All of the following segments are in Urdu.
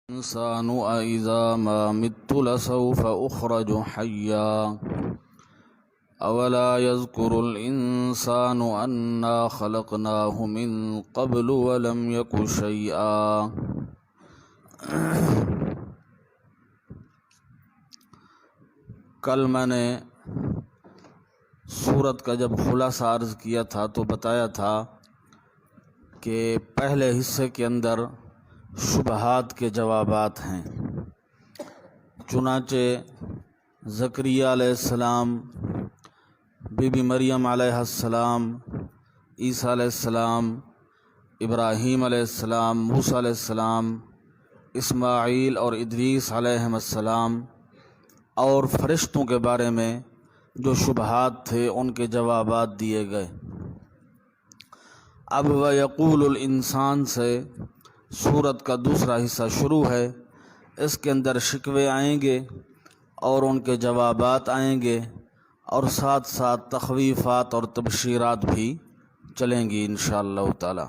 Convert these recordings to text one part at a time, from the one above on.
الإنسان أإذا ما مت لسوف أخرج حيا أولا يذكر الإنسان أنا خلقناه من قبل ولم يك شيئا۔ کل میں نے سورت کا جب خلاصہ عرض کیا تھا تو بتایا تھا کہ پہلے حصے کے اندر شبہات کے جوابات ہیں، چنانچہ زکریا علیہ السلام، بی بی مریم علیہ السلام، عیسیٰ علیہ السلام، ابراہیم علیہ السلام، موسیٰ علیہ السلام، اسماعیل اور ادریس علیہم السلام اور فرشتوں کے بارے میں جو شبہات تھے ان کے جوابات دیے گئے۔ اب وَيَقُولُ الْإِنسان سے سورت کا دوسرا حصہ شروع ہے۔ اس کے اندر شکوے آئیں گے اور ان کے جوابات آئیں گے اور ساتھ ساتھ تخویفات اور تبشیرات بھی چلیں گی انشاءاللہ تعالی۔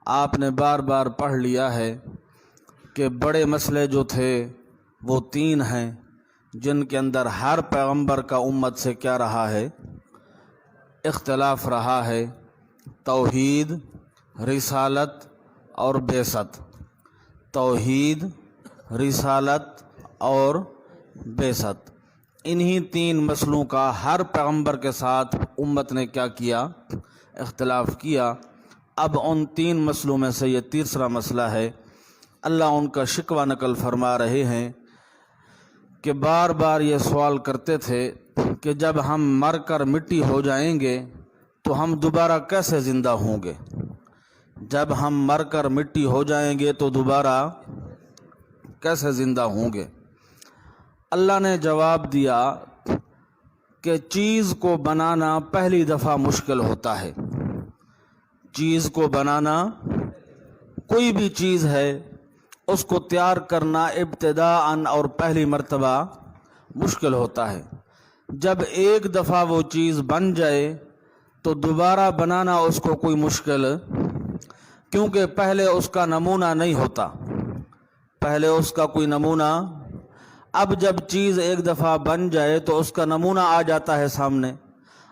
آپ نے بار بار پڑھ لیا ہے کہ بڑے مسئلے جو تھے وہ تین ہیں، جن کے اندر ہر پیغمبر کا امت سے کیا رہا ہے؟ اختلاف رہا ہے۔ توحید، رسالت اور بعثت۔ توحید، رسالت اور بعثت، انہی تین مسئلوں کا ہر پیغمبر کے ساتھ امت نے کیا کیا؟ اختلاف کیا۔ اب ان تین مسئلوں میں سے یہ تیسرا مسئلہ ہے۔ اللہ ان کا شکوہ نقل فرما رہے ہیں کہ بار بار یہ سوال کرتے تھے کہ جب ہم مر کر مٹی ہو جائیں گے تو ہم دوبارہ کیسے زندہ ہوں گے؟ جب ہم مر کر مٹی ہو جائیں گے تو دوبارہ کیسے زندہ ہوں گے؟ اللہ نے جواب دیا کہ چیز کو بنانا پہلی دفعہ مشکل ہوتا ہے۔ چیز کو بنانا، کوئی بھی چیز ہے اس کو تیار کرنا ابتداءً اور پہلی مرتبہ مشکل ہوتا ہے۔ جب ایک دفعہ وہ چیز بن جائے تو دوبارہ بنانا اس کو کوئی مشکل، کیونکہ پہلے اس کا نمونہ نہیں ہوتا، پہلے اس کا کوئی نمونہ۔ اب جب چیز ایک دفعہ بن جائے تو اس کا نمونہ آ جاتا ہے سامنے،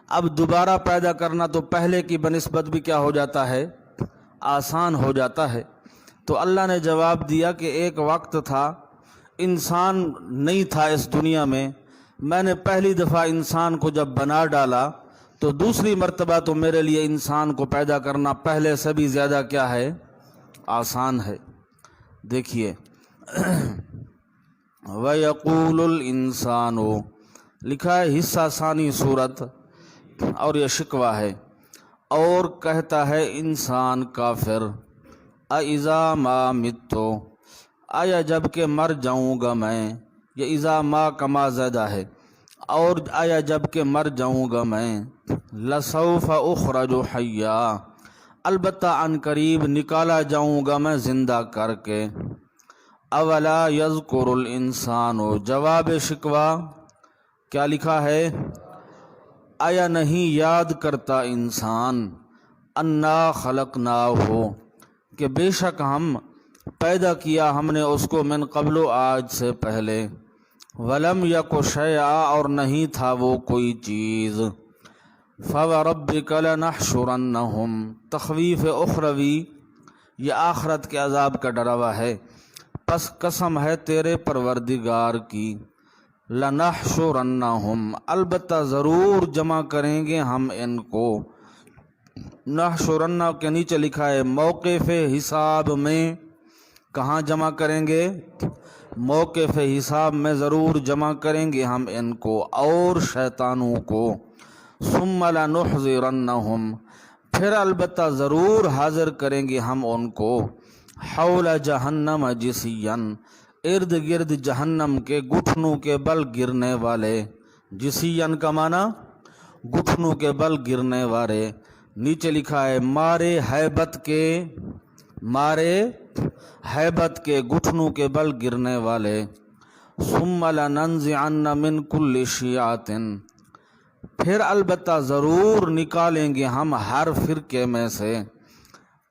اب دوبارہ پیدا کرنا تو پہلے کی بنسبت بھی کیا ہو جاتا ہے؟ آسان ہو جاتا ہے۔ تو اللہ نے جواب دیا کہ ایک وقت تھا، انسان نہیں تھا اس دنیا میں نے پہلی دفعہ انسان کو جب بنا ڈالا تو دوسری مرتبہ تو میرے لیے انسان کو پیدا کرنا پہلے سے بھی زیادہ کیا ہے؟ آسان ہے۔ دیکھیے وَيَقُولُ الْإِنسَانُ لکھا ہے حصہ ثانی سورت، اور یہ شکوہ ہے۔ اور کہتا ہے انسان کافر، اَإِذَا مَا مِتُّ، آیا جب کہ مر جاؤں گا میں، یہ اذا ما کما زیادہ ہے، اور آیا جب کہ مر جاؤں گا میں، لَسَوْفَ أُخْرَجُ حَيًّا، البتہ عن قریب نکالا جاؤں گا میں زندہ کر کے۔ اولا یذکر الانسان، جواب شکوہ کیا لکھا ہے؟ آیا نہیں یاد کرتا انسان، انا خلقناہ، کہ بے شک ہم پیدا کیا ہم نے اس کو، من قبل، آج سے پہلے، ولم یک شیئا، اور نہیں تھا وہ کوئی چیز، فوربک لنحشرنہم، تخویف اخروی، یہ آخرت کے عذاب کا ڈراوا ہے۔ پس قسم ہے تیرے پروردگار کی، لنحشرنہم، البتہ ضرور جمع کریں گے ہم ان کو۔ نحشرن کے نیچے لکھا ہے موقف حساب میں، کہاں جمع کریں گے؟ موقف حساب میں ضرور جمع کریں گے ہم ان کو اور شیطانوں کو۔ ثم لنحضرنہم، پھر البتہ ضرور حاضر کریں گے ہم ان کو، حول جہنم جثیاً، ارد گرد جہنم کے گھٹنوں کے بل گرنے والے۔ جثیاً کا معنی گھٹنوں کے بل گرنے والے۔ نیچے لکھا ہے مارے ہیبت کے، مارے ہیبت کے گھٹنوں کے بل گرنے والے۔ ثم لننزعن من کل شیعۃ، پھر البتہ ضرور نکالیں گے ہم ہر فرقے میں سے،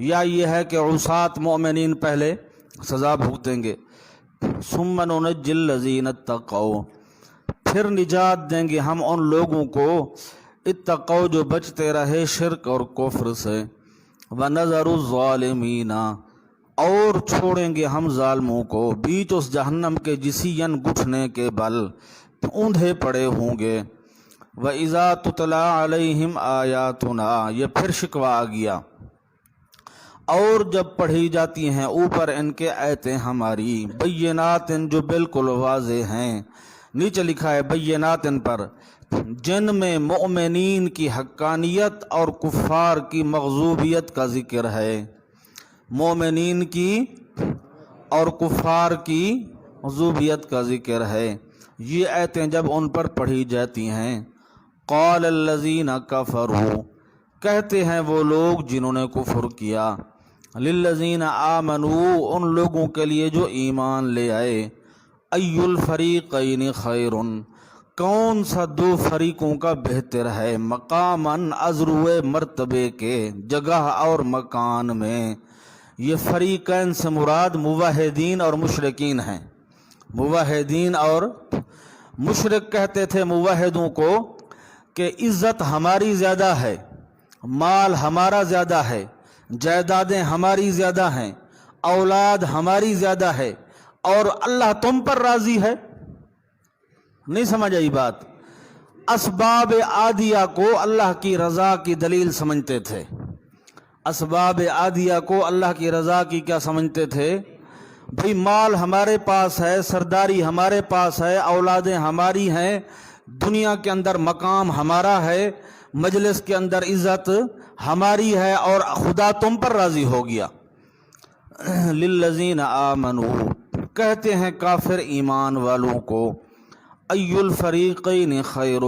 یا یہ ہے کہ عصات مومنین پہلے سزا بھگتیں گے. ثم ننجی الذین اتقوا، پھر نجات دیں گے ہم ان لوگوں کو اتقوا جو بچتے رہے شرک اور کفر سے. ونذر الظالمین، اور چھوڑیں گے ہم ظالموں کو بیچ اس جہنم کے جسین گھٹنے کے بل اوندھے پڑے ہوں گے. وَإِذَا تُتْلَىٰ عَلَيْهِمْ آيَاتُنَا، یہ پھر شکوہ آ گیا. اور جب پڑھی جاتی ہیں اوپر ان کے آیتیں ہماری، بینات جو بالکل واضح ہیں، نیچے لکھا ہے بینات پر، جن میں مؤمنین کی حقانیت اور کفار کی مغضوبیت کا ذکر ہے. مومنین کی اور کفار کی مغضوبیت کا ذکر ہے. یہ آیتیں جب ان پر پڑھی جاتی ہیں، قال الذین کفروا، کہتے ہیں وہ لوگ جنہوں نے کفر کیا، للذین آمنوا، ان لوگوں کے لیے جو ایمان لے آئے، ای الفریقین خیر، کون سا دو فریقوں کا بہتر ہے، مقاماً ازروئے مرتبے کے، جگہ اور مکان میں. یہ فریقین سے مراد موحدین اور مشرکین ہیں. موحدین اور مشرک کہتے تھے موحدوں کو کہ عزت ہماری زیادہ ہے، مال ہمارا زیادہ ہے، جائیدادیں ہماری زیادہ ہیں، اولاد ہماری زیادہ ہے، اور اللہ تم پر راضی ہے. نہیں سمجھ آئی بات؟ اسباب عادیہ کو اللہ کی رضا کی دلیل سمجھتے تھے. اسباب عادیہ کو اللہ کی رضا کی کیا سمجھتے تھے؟ بھئی مال ہمارے پاس ہے، سرداری ہمارے پاس ہے، اولادیں ہماری ہیں، دنیا کے اندر مقام ہمارا ہے، مجلس کے اندر عزت ہماری ہے، اور خدا تم پر راضی ہو گیا. للذین آمنوا، کہتے ہیں کافر ایمان والوں کو، ای الفریقین خیر،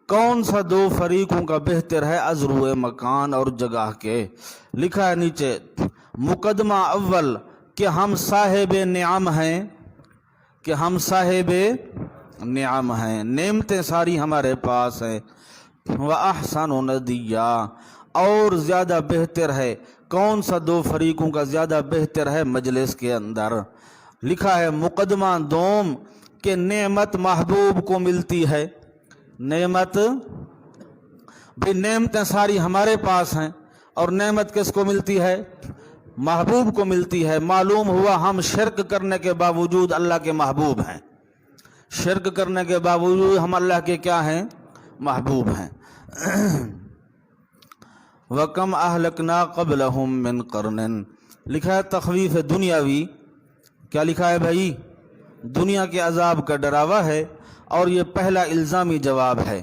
کون سا دو فریقوں کا بہتر ہے، ازروئے مکان اور جگہ کے. لکھا ہے نیچے مقدمہ اول کہ ہم صاحب نعم ہیں، کہ ہم صاحب نعم ہیں، نعمتیں ساری ہمارے پاس ہیں. وَأَحْسَنُ نَدِيًّا، اور زیادہ بہتر ہے، کون سا دو فریقوں کا زیادہ بہتر ہے مجلس کے اندر. لکھا ہے مقدمہ دوم کہ نعمت محبوب کو ملتی ہے. نعمت، بھی نعمتیں ساری ہمارے پاس ہیں، اور نعمت کس کو ملتی ہے؟ محبوب کو ملتی ہے. معلوم ہوا ہم شرک کرنے کے باوجود اللہ کے محبوب ہیں. شرک کرنے کے باوجود ہم اللہ کے کیا ہیں؟ محبوب ہیں. وَكَمْ أَهْلَكْنَا قَبْلَهُمْ مِنْ قَرْنٍ، لکھا ہے تخویف دنیاوی. کیا لکھا ہے بھائی؟ دنیا کے عذاب کا ڈراوا ہے، اور یہ پہلا الزامی جواب ہے.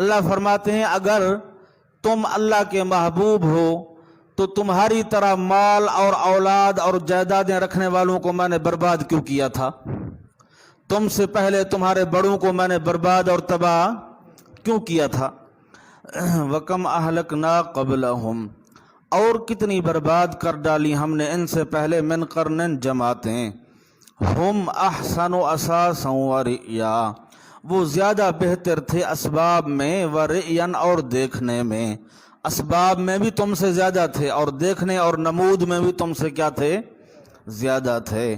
اللہ فرماتے ہیں اگر تم اللہ کے محبوب ہو تو تمہاری طرح مال اور اولاد اور جائیدادیں رکھنے والوں کو میں نے برباد کیوں کیا تھا؟ تم سے پہلے تمہارے بڑوں کو میں نے برباد اور تباہ کیوں کیا تھا؟ وَكَمْ أَهْلَكْنَا قَبْلَهُمْ، اور کتنی برباد کر ڈالی ہم نے ان سے پہلے، من قرن جماعتیں، ہم احسن اساسا ورئیا، وہ زیادہ بہتر تھے اسباب میں، ورئین اور دیکھنے میں. اسباب میں بھی تم سے زیادہ تھے، اور دیکھنے اور نمود میں بھی تم سے کیا تھے؟ زیادہ تھے.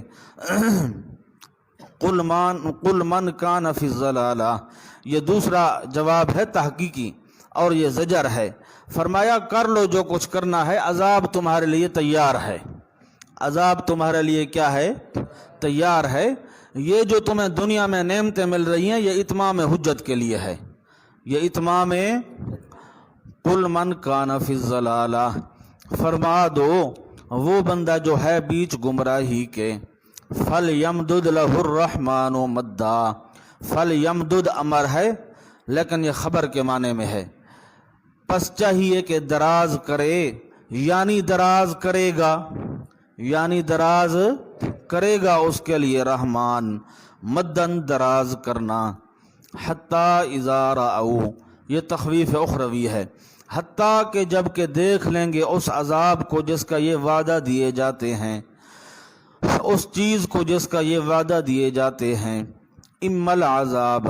قل من کان فی الضلالہ، یہ دوسرا جواب ہے تحقیقی، اور یہ زجر ہے. فرمایا کر لو جو کچھ کرنا ہے، عذاب تمہارے لیے تیار ہے. عذاب تمہارے لیے کیا ہے؟ تیار ہے. یہ جو تمہیں دنیا میں نعمتیں مل رہی ہیں، یہ اتمام حجت کے لیے ہے. یہ اتمام قل من کان فی الضلالہ، فرما دو وہ بندہ جو ہے بیچ گمراہی کے، فَلْيَمْدُدْ لَهُ الرَّحْمَنُ مَدًّا، فَلْيَمْدُدْ امر ہے لیکن یہ خبر کے معنی میں ہے. پس چاہیے کہ دراز کرے، یعنی دراز کرے گا، یعنی دراز کرے گا اس کے لیے رحمان، مدن دراز کرنا. حتیٰ اذا رأوا، یہ تخویف اخروی ہے، حتیٰ کہ جب کہ دیکھ لیں گے اس عذاب کو جس کا یہ وعدہ دیے جاتے ہیں، اس چیز کو جس کا یہ وعدہ دیے جاتے ہیں. اما العذاب،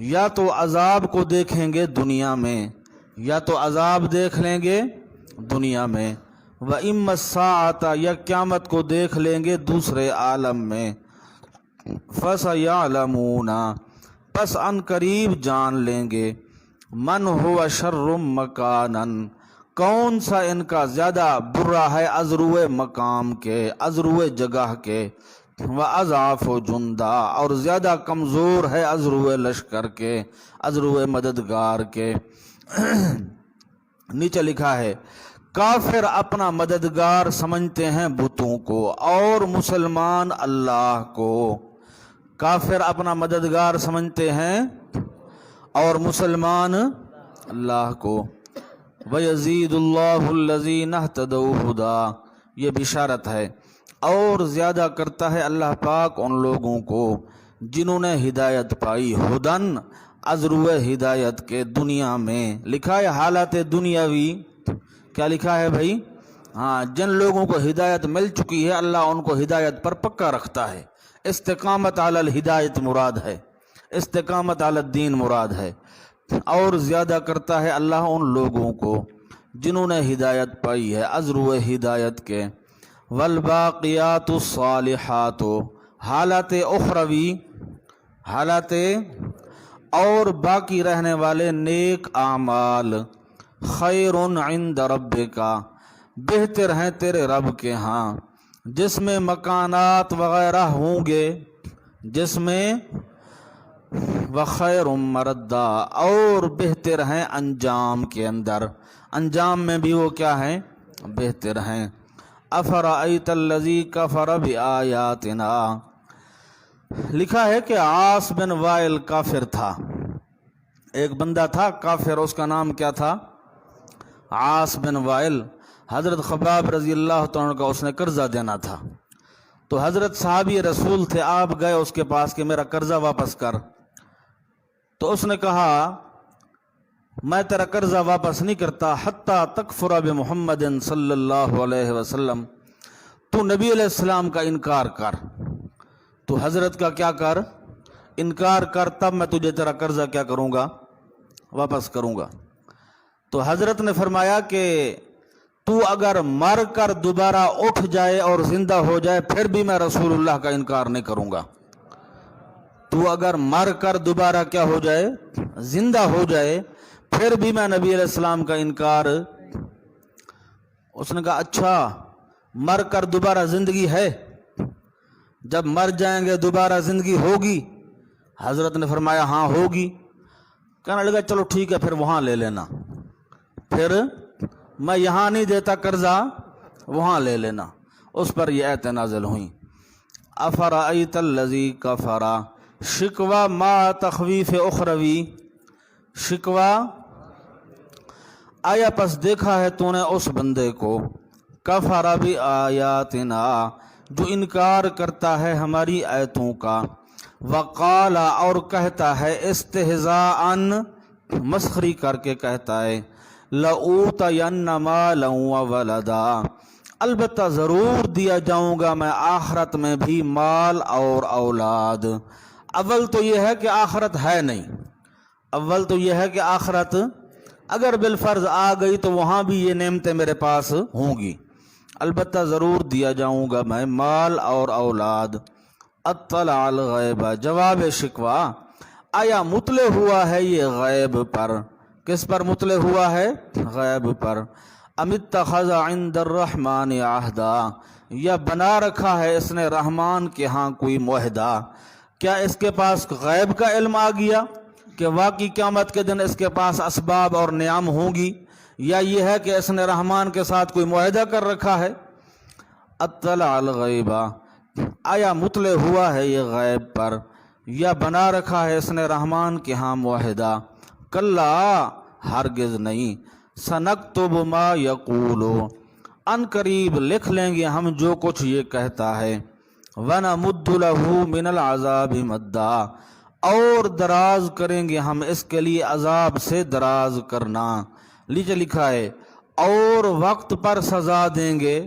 یا تو عذاب کو دیکھیں گے دنیا میں، یا تو عذاب دیکھ لیں گے دنیا میں. و اما الساعۃ یا قیامت کو دیکھ لیں گے دوسرے عالم میں، فسیعلمون پس ان قریب جان لیں گے، من ہوا شر مکانا کون سا ان کا زیادہ برا ہے ازروئے مقام کے، ازروئے جگہ کے، وَأَضْعَفُ جُنْدًا اور زیادہ کمزور ہے ازروئے لشکر کے، ازروئے مددگار کے۔ نیچے لکھا ہے کافر اپنا مددگار سمجھتے ہیں بتوں کو اور مسلمان اللہ کو۔ کافر اپنا مددگار سمجھتے ہیں اور مسلمان اللہ کو۔ وَيَزِيدُ اللَّهُ الَّذِينَ اهْتَدَوْا هُدًى یہ بشارت ہے، اور زیادہ کرتا ہے اللہ پاک ان لوگوں کو جنہوں نے ہدایت پائی، ہدن ازروئے ہدایت کے دنیا میں۔ لکھا ہے حالات دنیاوی، کیا لکھا ہے بھائی؟ ہاں، جن لوگوں کو ہدایت مل چکی ہے اللہ ان کو ہدایت پر پکا رکھتا ہے۔ استقامت علی الہدایت مراد ہے، استقامت علی الدین مراد ہے۔ اور زیادہ کرتا ہے اللہ ان لوگوں کو جنہوں نے ہدایت پائی ہے ازروئے ہدایت کے۔ والباقیات الصالحات حالات اخروی، حالات اور باقی رہنے والے نیک اعمال، خیر عند ربک بہتر ہیں تیرے رب کے ہاں، جس میں مکانات وغیرہ ہوں گے، جس میں وخیر مردا اور بہتر ہیں انجام کے اندر، انجام میں بھی وہ کیا ہیں؟ بہتر ہیں۔ افرأیت الذی کفر بآیاتنا لکھا ہے کہ عاص بن وائل کافر تھا، ایک بندہ تھا کافر، اس کا نام کیا تھا؟ عاص بن وائل۔ حضرت خباب رضی اللہ تعالیٰ کا اس نے قرضہ دینا تھا، تو حضرت صحابی رسول تھے، آپ گئے اس کے پاس کہ میرا قرضہ واپس کر، تو اس نے کہا میں تیرا قرضہ واپس نہیں کرتا حتیٰ تکفر بمحمد صلی اللہ علیہ وسلم، تو نبی علیہ السلام کا انکار کر، تو حضرت کا کیا کر؟ انکار کر، تب میں تجھے تیرا قرضہ کیا کروں گا؟ واپس کروں گا۔ تو حضرت نے فرمایا کہ تو اگر مر کر دوبارہ اٹھ جائے اور زندہ ہو جائے پھر بھی میں رسول اللہ کا انکار نہیں کروں گا۔ تو اگر مر کر دوبارہ کیا ہو جائے؟ زندہ ہو جائے پھر بھی میں نبی علیہ السلام کا انکار۔ اس نے کہا اچھا مر کر دوبارہ زندگی ہے؟ جب مر جائیں گے دوبارہ زندگی ہوگی؟ حضرت نے فرمایا ہاں ہوگی۔ کہنے لگا چلو ٹھیک ہے پھر وہاں لے لینا، پھر میں یہاں نہیں دیتا قرضہ، وہاں لے لینا۔ اس پر یہ آیت نازل ہوئیں افرأیت الذی کفر، شکوہ ما تخویف اخروی، شکوہ آیا پس دیکھا ہے تو نے اس بندے کو، کفر بآیاتنا جو انکار کرتا ہے ہماری آیتوں کا، وقال اور کہتا ہے استہزاء مسخری کر کے کہتا ہے، لأوتین مالا وولدا البتہ ضرور دیا جاؤں گا میں آخرت میں بھی مال اور اولاد۔ اول تو یہ ہے کہ آخرت ہے نہیں، اول تو یہ ہے کہ آخرت اگر بالفرض آ گئی تو وہاں بھی یہ نعمتیں میرے پاس ہوں گی، البتہ ضرور دیا جاؤں گا میں مال اور اولاد۔ اطلع الغیب جواب شکوہ، آیا مطلع ہوا ہے یہ غیب پر؟ کس پر مطلع ہوا ہے؟ غیب پر۔ ام اتخذ عند الرحمن عہدا یا بنا رکھا ہے اس نے رحمان کے ہاں کوئی معاہدہ؟ کیا اس کے پاس غیب کا علم آ گیا کہ واقعی قیامت کے دن اس کے پاس اسباب اور نعم ہوں گی، یا یہ ہے کہ اس نے رحمان کے ساتھ کوئی معاہدہ کر رکھا ہے؟ اطلع الغیب آیا مطلع ہوا ہے یہ غیب پر یا بنا رکھا ہے اس نے رحمان کے ہاں معاہدہ؟ کلا ہرگز نہیں، سنکتب ما یقول ان قریب لکھ لیں گے ہم جو کچھ یہ کہتا ہے، ونمد له من العذاب مدا اور دراز کریں گے ہم اس کے لیے عذاب سے دراز کرنا۔ نیچے لکھا ہے اور وقت پر سزا دیں گے،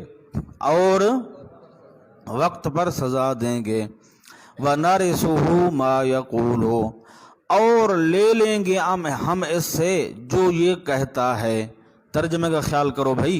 اور وقت پر سزا دیں گے، وَنَرِثُهُ مَا يَقُولُ اور لے لیں گے ہم اس سے جو یہ کہتا ہے۔ ترجمے کا خیال کرو بھائی،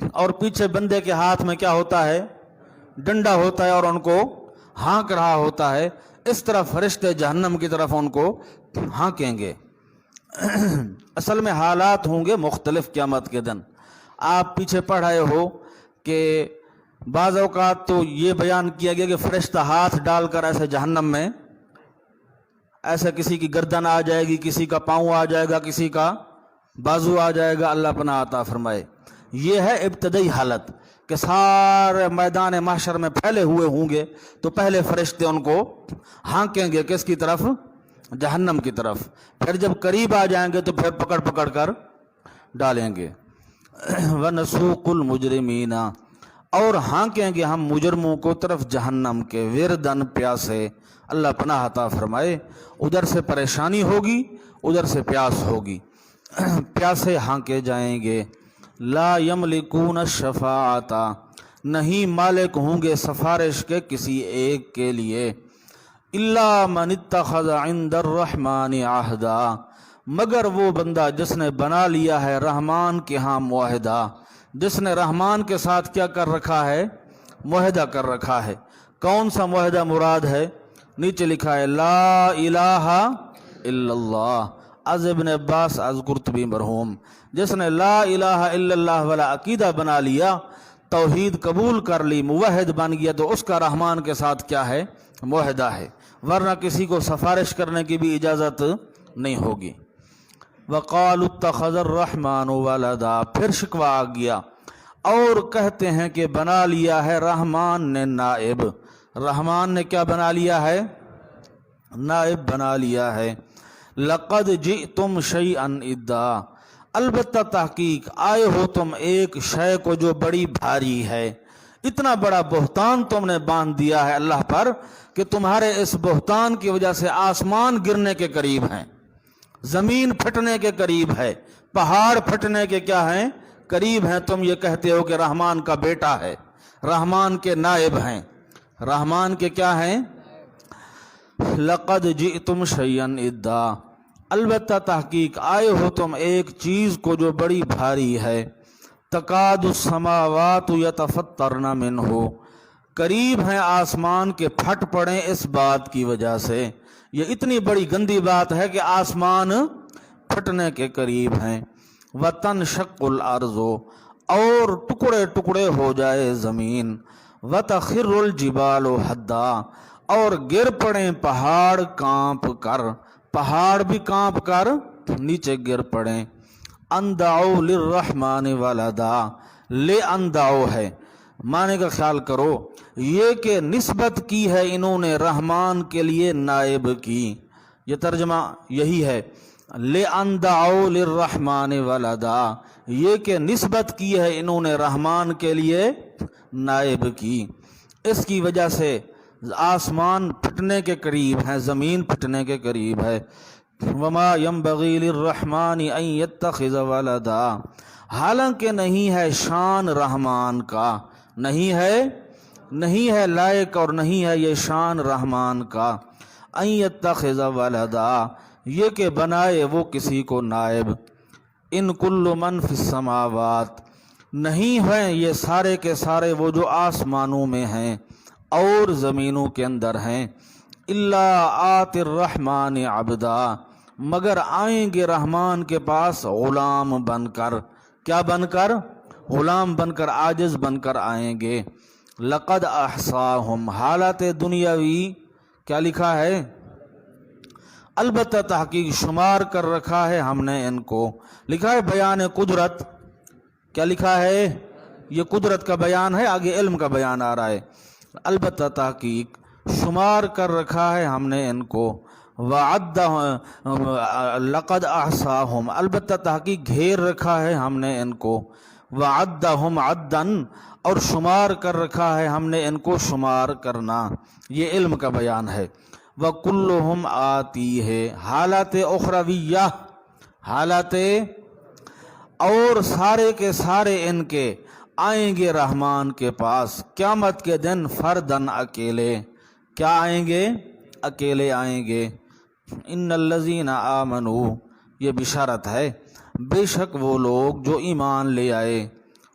اور پیچھے بندے کے ہاتھ میں کیا ہوتا ہے؟ ڈنڈا ہوتا ہے اور ان کو ہانک رہا ہوتا ہے. اس طرح فرشتے جہنم کی طرف ان کو ہانکیں گے. اصل میں حالات ہوں گے مختلف قیامت کے دن. آپ پیچھے پڑھ رہے ہو کہ بعض اوقات تو یہ بیان کیا گیا کہ فرشتہ ہاتھ ڈال کر ایسے جہنم میں ایسے کسی کی گردن آ جائے گی, کسی کا پاؤں آ جائے گا, کسی کا بازو آ جائے گا, اللہ پناہ عطا فرمائے. یہ ہے ابتدائی حالت کہ سارے میدان محشر میں پھیلے ہوئے ہوں گے تو پہلے فرشتے ان کو ہانکیں گے کس کی طرف؟ جہنم کی طرف. پھر جب قریب آ جائیں گے تو پھر پکڑ پکڑ کر ڈالیں گے. وَنَسُوقُ الْمُجْرِمِينَ, اور ہانکیں گے ہم مجرموں کو طرف جہنم کے, وردن, پیاسے. اللہ پناہ عطا فرمائے. ادھر سے پریشانی ہوگی, ادھر سے پیاس ہوگی. پیاسے ہانکے جائیں گے. لا یملکون الشفاعۃ, نہیں مالک ہوں گے سفارش کے کسی ایک کے لیے. الا من اتخذ عند الرحمن عہدا, مگر وہ بندہ جس نے بنا لیا ہے رحمان کے ہاں معاہدہ, جس نے رحمان کے ساتھ کیا کر رکھا ہے؟ معاہدہ کر رکھا ہے. کون سا معاہدہ مراد ہے؟ نیچے لکھا ہے لا الہ الا اللہ. از ابن عباس از قرطبی مرحوم, جس نے لا الہ الا اللہ والا عقیدہ بنا لیا, توحید قبول کر لی, موحد بن گیا, تو اس کا رحمان کے ساتھ کیا ہے؟ معاہدہ ہے. ورنہ کسی کو سفارش کرنے کی بھی اجازت نہیں ہوگی. وقالوا اتخذ الرحمن ولدا, پھر شکوہ آ گیا اور کہتے ہیں کہ بنا لیا ہے رحمان نے نائب. رحمان نے کیا بنا لیا ہے؟ نائب بنا لیا ہے. لقد جئتم شیئا ادا, البتہ تحقیق آئے ہو تم ایک شے کو جو بڑی بھاری ہے. اتنا بڑا بہتان تم نے باندھ دیا ہے اللہ پر کہ تمہارے اس بہتان کی وجہ سے آسمان گرنے کے قریب ہیں, زمین پھٹنے کے قریب ہے, پہاڑ پھٹنے کے کیا ہیں؟ قریب ہیں. تم یہ کہتے ہو کہ رحمان کا بیٹا ہے, رحمان کے نائب ہیں. رحمان کے کیا ہیں؟ لقد جئتم شیئا ادا, البتہ تحقیق آئے ہو تم ایک چیز کو جو بڑی بھاری ہے. تکاد السماوات یتفطرن منہ, قریب ہیں آسمان کے پھٹ پڑیں اس بات کی وجہ سے. یہ اتنی بڑی گندی بات ہے کہ آسمان پھٹنے کے قریب ہیں. وتنشق الارض, اور ٹکڑے ٹکڑے ہو جائے زمین. وتخر الجبال حدا, اور گر پڑیں پہاڑ کانپ کر, پہاڑ بھی کانپ کر نیچے گر پڑیں. اندعوا للرحمن ولدا, لے اندعوا ہے, معنی کا خیال کرو, یہ کہ نسبت کی ہے انہوں نے رحمان کے لیے نائب کی. یہ ترجمہ یہی ہے, لے اندعوا للرحمن ولدا, یہ کہ نسبت کی ہے انہوں نے رحمان کے لیے نائب کی. اس کی وجہ سے آسمان پھٹنے کے قریب ہیں, زمین پھٹنے کے قریب ہے. وما ينبغي للرحمن ان يتخذ ولدا, حالانکہ نہیں ہے شان رحمان کا, نہیں ہے لائق اور نہیں ہے یہ شان رحمان کا. ان يتخذ ولدا, یہ کہ بنائے وہ کسی کو نائب. ان کل من فی السماوات, نہیں ہیں یہ سارے کے سارے وہ جو آسمانوں میں ہیں اور زمینوں کے اندر ہیں. الا آت الرحمن عبدا, مگر آئیں گے رحمان کے پاس غلام بن کر. کیا بن کر؟ غلام بن کر, عاجز بن کر آئیں گے. لقد احصاہم, حالت دنیاوی کیا لکھا ہے؟ البتہ تحقیق شمار کر رکھا ہے ہم نے ان کو. لکھا ہے بیان قدرت, کیا لکھا ہے؟ یہ قدرت کا بیان ہے, آگے علم کا بیان آ رہا ہے. البتہ تحقیق شمار کر رکھا ہے ہم نے ان کو. لقد احصاہم, البتہ تحقیق گھیر رکھا ہے ہم نے ان کو. وعدہم عدا, اور شمار کر رکھا ہے ہم نے ان کو شمار کرنا. یہ علم کا بیان ہے. وکلہم آتیہ, حالات اخرویہ, حالات, اور سارے کے سارے ان کے آئیں گے رحمان کے پاس قیامت کے دن فردن, اکیلے. کیا آئیں گے؟ اکیلے آئیں گے. ان الذین آمنوا, یہ بشارت ہے, بے شک وہ لوگ جو ایمان لے آئے.